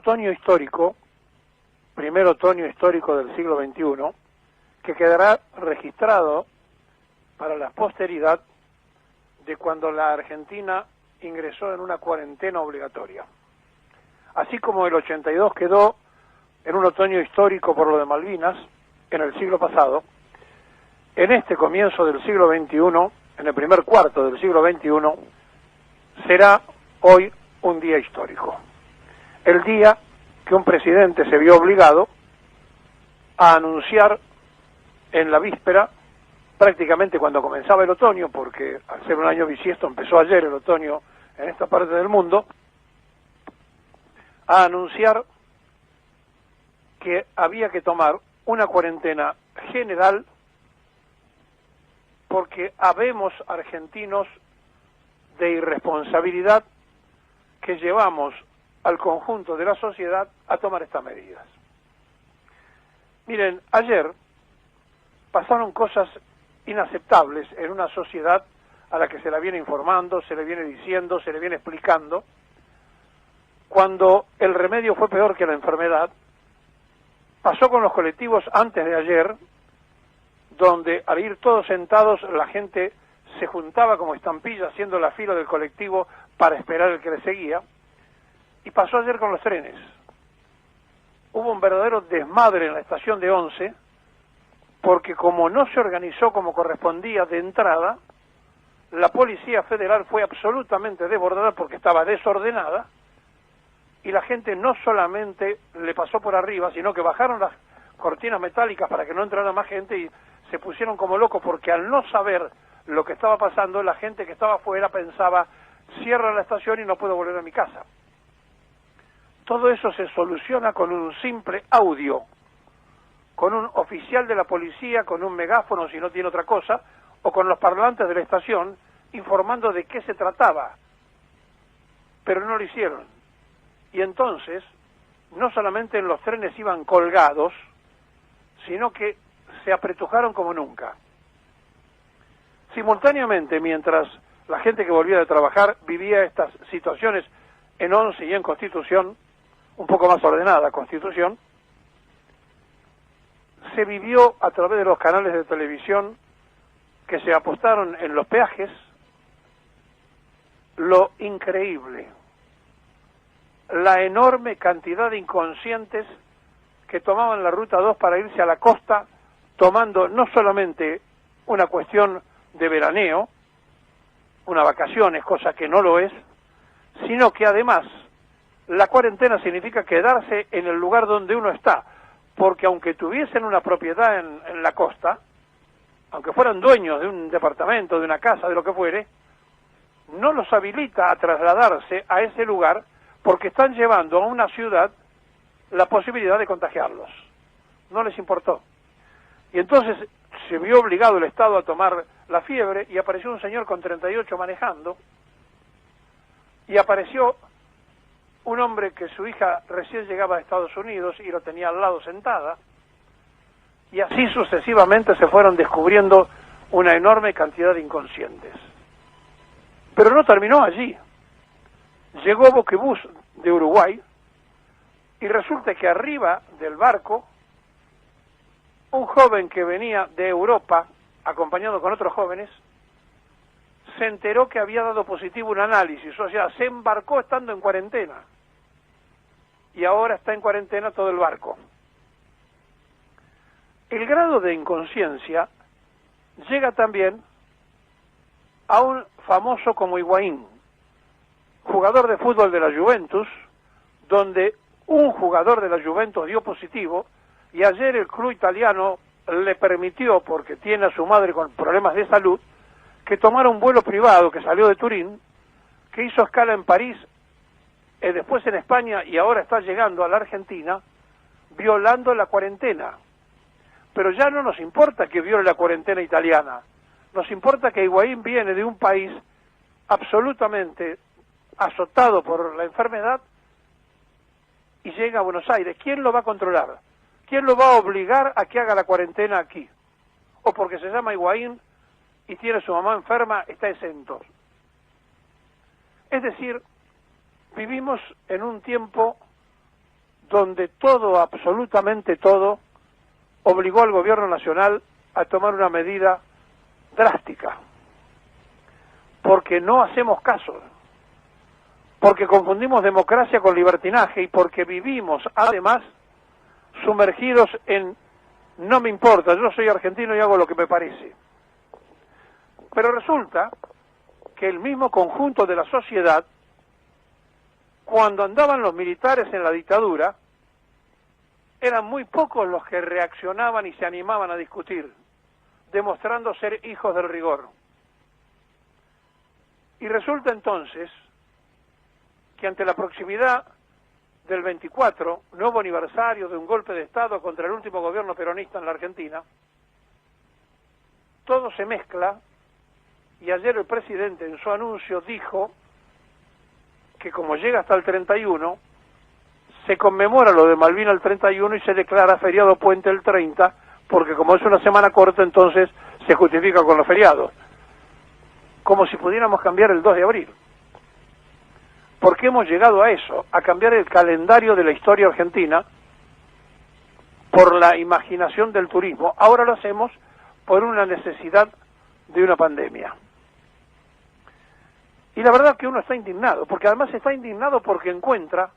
otoño histórico, primer otoño histórico del siglo XXI, que quedará registrado para la posteridad de cuando la Argentina ingresó en una cuarentena obligatoria. Así como el 82 quedó en un otoño histórico por lo de Malvinas, en el siglo pasado, en este comienzo del siglo XXI, en el primer cuarto del siglo XXI, será hoy un día histórico. El día que un presidente se vio obligado a anunciar en la víspera, prácticamente cuando comenzaba el otoño, porque al ser un año bisiesto empezó ayer el otoño en esta parte del mundo, a anunciar que había que tomar una cuarentena general porque habemos argentinos de irresponsabilidad que llevamos al conjunto de la sociedad a tomar estas medidas. Miren, ayer pasaron cosas inaceptables en una sociedad a la que se la viene informando, se le viene diciendo, se le viene explicando, cuando el remedio fue peor que la enfermedad. Pasó con los colectivos antes de ayer, donde al ir todos sentados la gente se juntaba como estampilla haciendo la fila del colectivo para esperar el que le seguía, y pasó ayer con los trenes. Hubo un verdadero desmadre en la estación de Once, porque como no se organizó como correspondía de entrada, la Policía Federal fue absolutamente desbordada porque estaba desordenada, y la gente no solamente le pasó por arriba, sino que bajaron las cortinas metálicas para que no entrara más gente y se pusieron como locos, porque al no saber lo que estaba pasando, la gente que estaba afuera pensaba, cierra la estación y no puedo volver a mi casa. Todo eso se soluciona con un simple audio, con un oficial de la policía, con un megáfono si no tiene otra cosa, o con los parlantes de la estación, informando de qué se trataba. Pero no lo hicieron. Y entonces, no solamente en los trenes iban colgados, sino que se apretujaron como nunca. Simultáneamente, mientras la gente que volvía de trabajar vivía estas situaciones en Once y en Constitución, un poco más ordenada Constitución, se vivió a través de los canales de televisión que se apostaron en los peajes lo increíble, la enorme cantidad de inconscientes que tomaban la Ruta 2 para irse a la costa, tomando no solamente una cuestión de veraneo, una vacaciones, cosa que no lo es, sino que además la cuarentena significa quedarse en el lugar donde uno está, porque aunque tuviesen una propiedad en la costa, aunque fueran dueños de un departamento, de una casa, de lo que fuere, no los habilita a trasladarse a ese lugar porque están llevando a una ciudad la posibilidad de contagiarlos. No les importó. Y entonces se vio obligado el Estado a tomar la fiebre y apareció un señor con 38 manejando y apareció un hombre que su hija recién llegaba a Estados Unidos y lo tenía al lado sentada, y así sucesivamente se fueron descubriendo una enorme cantidad de inconscientes. Pero no terminó allí. Llegó Boquebús de Uruguay y resulta que arriba del barco un joven que venía de Europa acompañado con otros jóvenes se enteró que había dado positivo un análisis, o sea, se embarcó estando en cuarentena y ahora está en cuarentena todo el barco. El grado de inconsciencia llega también a un famoso como Higuaín, jugador de fútbol de la Juventus, donde un jugador de la Juventus dio positivo y ayer el club italiano le permitió, porque tiene a su madre con problemas de salud, que tomara un vuelo privado que salió de Turín, que hizo escala en París, después en España y ahora está llegando a la Argentina, violando la cuarentena. Pero ya no nos importa que viole la cuarentena italiana, nos importa que Higuaín viene de un país absolutamente azotado por la enfermedad y llega a Buenos Aires. ¿Quién lo va a controlar? ¿Quién lo va a obligar a que haga la cuarentena aquí? O porque se llama Higuaín y tiene a su mamá enferma, está exento. Es decir, vivimos en un tiempo donde todo, absolutamente todo, obligó al gobierno nacional a tomar una medida drástica, porque no hacemos caso, porque confundimos democracia con libertinaje y porque vivimos, además, sumergidos en no me importa, yo soy argentino y hago lo que me parece. Pero resulta que el mismo conjunto de la sociedad, cuando andaban los militares en la dictadura, eran muy pocos los que reaccionaban y se animaban a discutir, demostrando ser hijos del rigor. Y resulta entonces que ante la proximidad del 24, nuevo aniversario de un golpe de Estado contra el último gobierno peronista en la Argentina, todo se mezcla, y ayer el presidente en su anuncio dijo que como llega hasta el 31, se conmemora lo de Malvinas el 31 y se declara feriado puente el 30, porque como es una semana corta, entonces se justifica con los feriados. Como si pudiéramos cambiar el 2 de abril. ¿Por qué hemos llegado a eso? A cambiar el calendario de la historia argentina por la imaginación del turismo. Ahora lo hacemos por una necesidad de una pandemia. Y la verdad que uno está indignado, porque además está indignado porque encuentra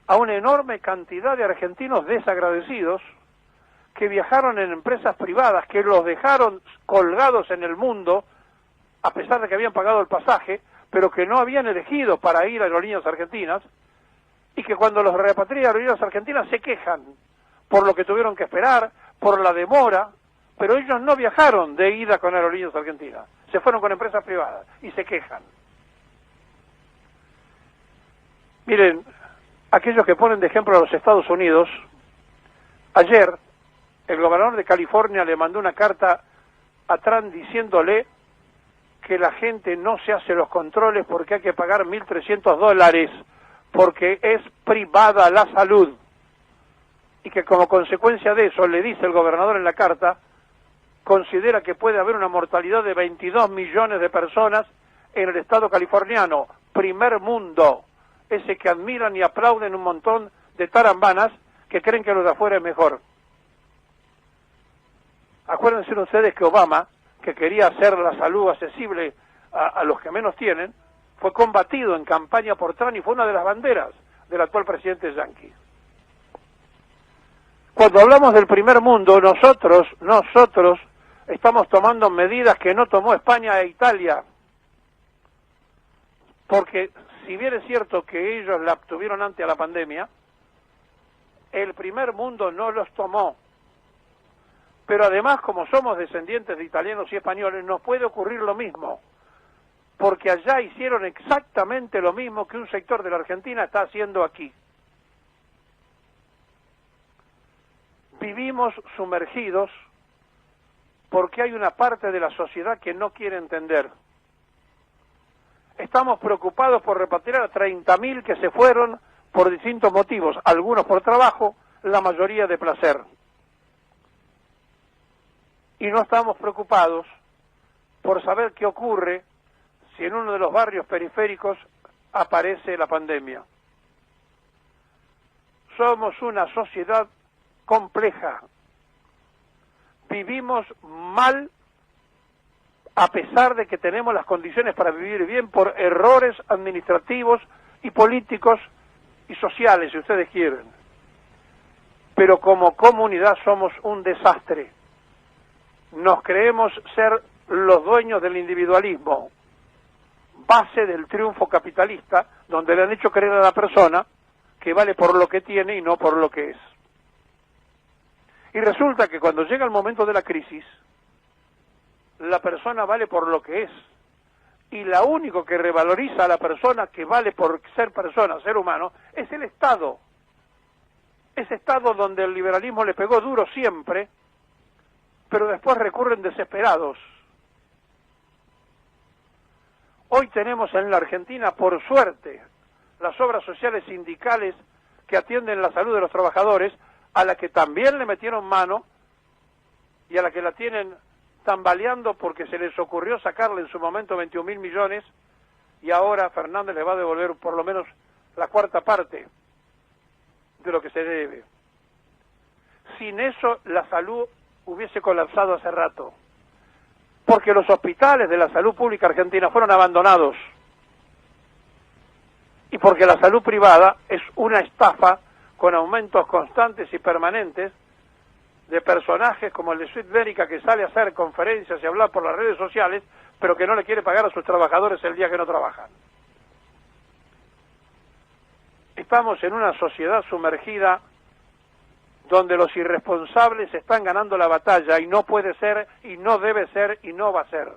a una enorme cantidad de argentinos desagradecidos que viajaron en empresas privadas, que los dejaron colgados en el mundo, a pesar de que habían pagado el pasaje, pero que no habían elegido para ir a Aerolíneas Argentinas, y que cuando los repatrian a Aerolíneas Argentinas se quejan por lo que tuvieron que esperar, por la demora, pero ellos no viajaron de ida con Aerolíneas Argentinas, se fueron con empresas privadas y se quejan. Miren, aquellos que ponen de ejemplo a los Estados Unidos, ayer el gobernador de California le mandó una carta a Trump diciéndole que la gente no se hace los controles porque hay que pagar $1.300 porque es privada la salud, y que como consecuencia de eso, le dice el gobernador en la carta, considera que puede haber una mortalidad de 22 millones de personas en el estado californiano, primer mundo, ese que admiran y aplauden un montón de tarambanas que creen que lo de afuera es mejor. Acuérdense ustedes que Obama, que quería hacer la salud accesible a los que menos tienen, fue combatido en campaña por Trump y fue una de las banderas del actual presidente yanqui. Cuando hablamos del primer mundo, nosotros estamos tomando medidas que no tomó España e Italia, porque si bien es cierto que ellos la tuvieron antes a la pandemia, el primer mundo no los tomó. Pero además, como somos descendientes de italianos y españoles, nos puede ocurrir lo mismo, porque allá hicieron exactamente lo mismo que un sector de la Argentina está haciendo aquí. Vivimos sumergidos porque hay una parte de la sociedad que no quiere entender. Estamos preocupados por repatriar a 30.000 que se fueron por distintos motivos, algunos por trabajo, la mayoría de placer. Y no estamos preocupados por saber qué ocurre si en uno de los barrios periféricos aparece la pandemia. Somos una sociedad compleja. Vivimos mal a pesar de que tenemos las condiciones para vivir bien por errores administrativos y políticos y sociales, si ustedes quieren. Pero como comunidad somos un desastre. Nos creemos ser los dueños del individualismo, base del triunfo capitalista, donde le han hecho creer a la persona que vale por lo que tiene y no por lo que es. Y resulta que cuando llega el momento de la crisis, la persona vale por lo que es. Y la único que revaloriza a la persona que vale por ser persona, ser humano, es el Estado. Ese Estado donde el liberalismo le pegó duro siempre, pero después recurren desesperados. Hoy tenemos en la Argentina, por suerte, las obras sociales sindicales que atienden la salud de los trabajadores, a la que también le metieron mano y a la que la tienen tambaleando porque se les ocurrió sacarle en su momento 21.000 millones y ahora Fernández le va a devolver por lo menos la cuarta parte. de lo que se debe. Sin eso la salud hubiese colapsado hace rato, porque los hospitales de la salud pública argentina fueron abandonados y porque la salud privada es una estafa con aumentos constantes y permanentes de personajes como el de Sudamérica, que sale a hacer conferencias y hablar por las redes sociales, pero que no le quiere pagar a sus trabajadores el día que no trabajan. Estamos en una sociedad sumergida donde los irresponsables están ganando la batalla, y no puede ser, y no debe ser, y no va a ser.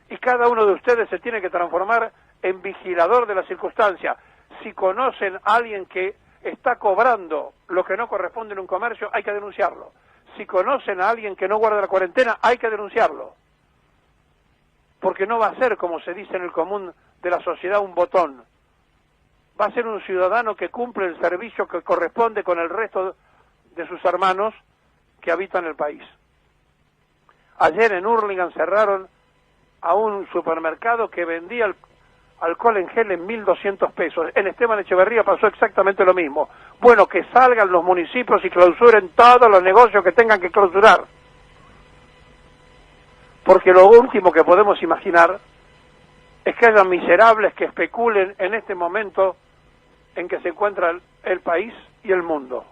Y cada uno de ustedes se tiene que transformar en vigilador de la circunstancia. Si conocen a alguien que está cobrando lo que no corresponde en un comercio, hay que denunciarlo. Si conocen a alguien que no guarda la cuarentena, hay que denunciarlo. Porque no va a ser, como se dice en el común de la sociedad, un botón. Va a ser un ciudadano que cumple el servicio que corresponde con el resto de sus hermanos que habitan el país. Ayer en Hurlingham cerraron a un supermercado que vendía alcohol en gel en 1.200 pesos. En Esteban Echeverría pasó exactamente lo mismo. Bueno, que salgan los municipios y clausuren todos los negocios que tengan que clausurar. Porque lo último que podemos imaginar es que haya miserables que especulen en este momento en que se encuentra el país y el mundo.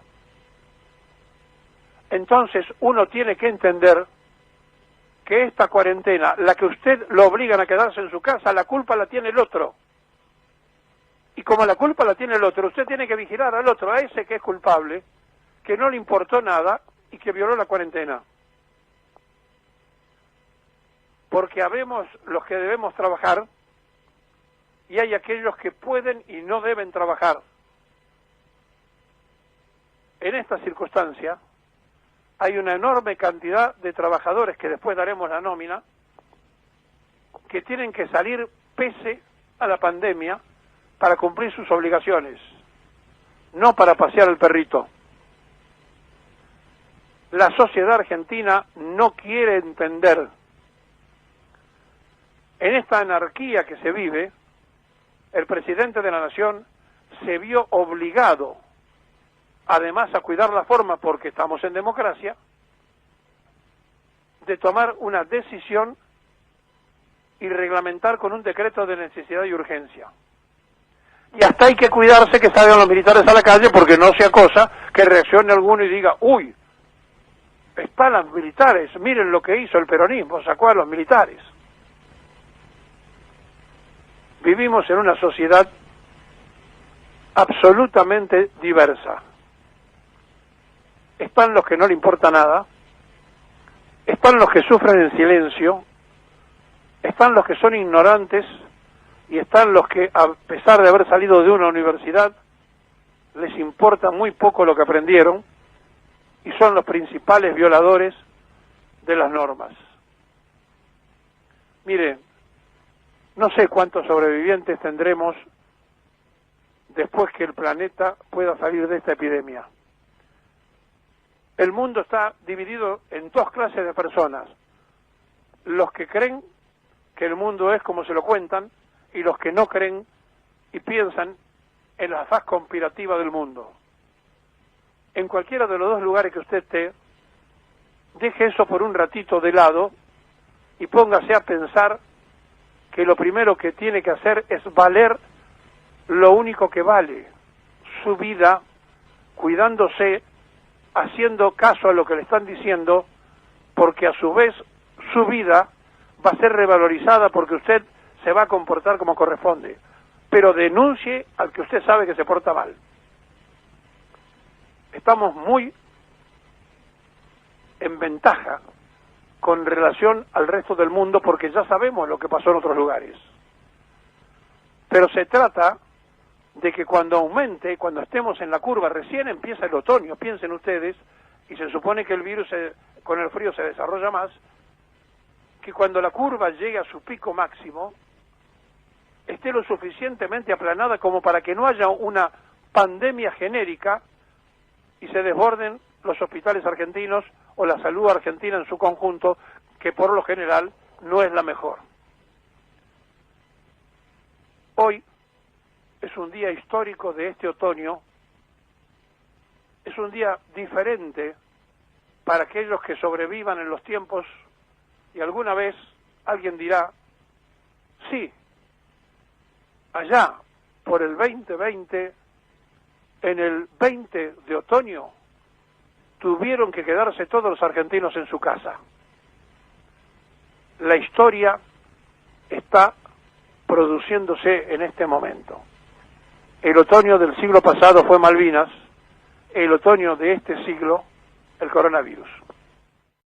Entonces uno tiene que entender que esta cuarentena, la que usted lo obligan a quedarse en su casa, la culpa la tiene el otro. Y como la culpa la tiene el otro, usted tiene que vigilar al otro, a ese que es culpable, que no le importó nada y que violó la cuarentena. Porque habemos los que debemos trabajar y hay aquellos que pueden y no deben trabajar. En esta circunstancia hay una enorme cantidad de trabajadores, que después daremos la nómina, que tienen que salir pese a la pandemia para cumplir sus obligaciones, no para pasear al perrito. La sociedad argentina no quiere entender. En esta anarquía que se vive, el presidente de la Nación se vio obligado, además a cuidar la forma porque estamos en democracia, de tomar una decisión y reglamentar con un decreto de necesidad y urgencia. Y hasta hay que cuidarse que salgan los militares a la calle, porque no sea cosa que reaccione alguno y diga, uy, están los militares, miren lo que hizo el peronismo, sacó a los militares. Vivimos en una sociedad absolutamente diversa. Están los que no le importa nada, están los que sufren en silencio, están los que son ignorantes y están los que, a pesar de haber salido de una universidad, les importa muy poco lo que aprendieron y son los principales violadores de las normas. Mire, no sé cuántos sobrevivientes tendremos después que el planeta pueda salir de esta epidemia. El mundo está dividido en dos clases de personas: los que creen que el mundo es como se lo cuentan y los que no creen y piensan en la faz conspirativa del mundo. En cualquiera de los dos lugares que usted esté, deje eso por un ratito de lado y póngase a pensar que lo primero que tiene que hacer es valer lo único que vale, su vida, cuidándose, haciendo caso a lo que le están diciendo, porque a su vez su vida va a ser revalorizada porque usted se va a comportar como corresponde. Pero denuncie al que usted sabe que se porta mal. Estamos muy en ventaja con relación al resto del mundo porque ya sabemos lo que pasó en otros lugares. Pero se trata de que cuando aumente, cuando estemos en la curva, recién empieza el otoño, piensen ustedes, y se supone que el virus con el frío se desarrolla más, que cuando la curva llegue a su pico máximo, esté lo suficientemente aplanada como para que no haya una pandemia genérica y se desborden los hospitales argentinos o la salud argentina en su conjunto, que por lo general no es la mejor. Hoy es un día histórico de este otoño, es un día diferente para aquellos que sobrevivan en los tiempos, y alguna vez alguien dirá, sí, allá por el 2020, en el 20 de otoño, tuvieron que quedarse todos los argentinos en su casa. La historia está produciéndose en este momento. El otoño del siglo pasado fue Malvinas, el otoño de este siglo, el coronavirus.